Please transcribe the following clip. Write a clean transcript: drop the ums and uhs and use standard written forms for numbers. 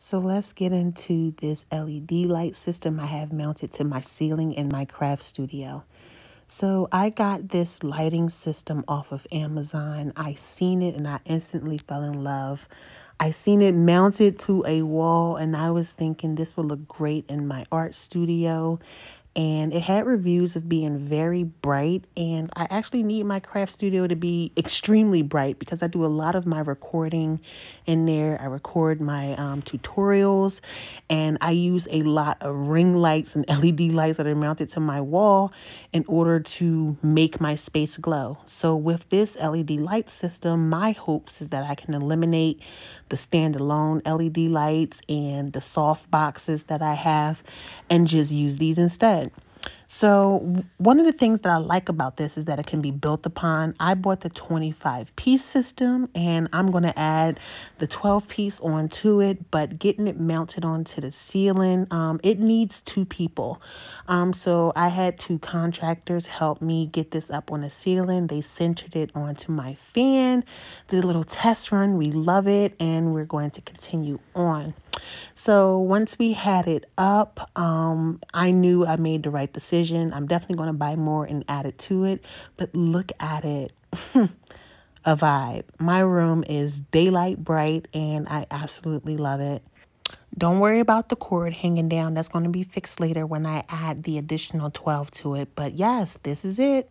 So let's get into this LED light system I have mounted to my ceiling in my craft studio. So I got this lighting system off of Amazon. I seen it and I instantly fell in love. I seen it mounted to a wall and I was thinking this would look great in my art studio. And it had reviews of being very bright, and I actually need my craft studio to be extremely bright because I do a lot of my recording in there. I record my tutorials, and I use a lot of ring lights and LED lights that are mounted to my wall in order to make my space glow. So with this LED light system, my hopes is that I can eliminate the standalone LED lights and the soft boxes that I have and just use these instead. So one of the things that I like about this is that it can be built upon. I bought the 25-piece system and I'm going to add the 12-piece onto it, but getting it mounted onto the ceiling, it needs 2 people. So I had 2 contractors help me get this up on the ceiling. They centered it onto my fan, did a little test run. We love it and we're going to continue on. So once we had it up, I knew I made the right decision. I'm definitely going to buy more and add it to it. But look at it. A vibe. My room is daylight bright and I absolutely love it. Don't worry about the cord hanging down. That's going to be fixed later when I add the additional 12 to it. But yes, this is it.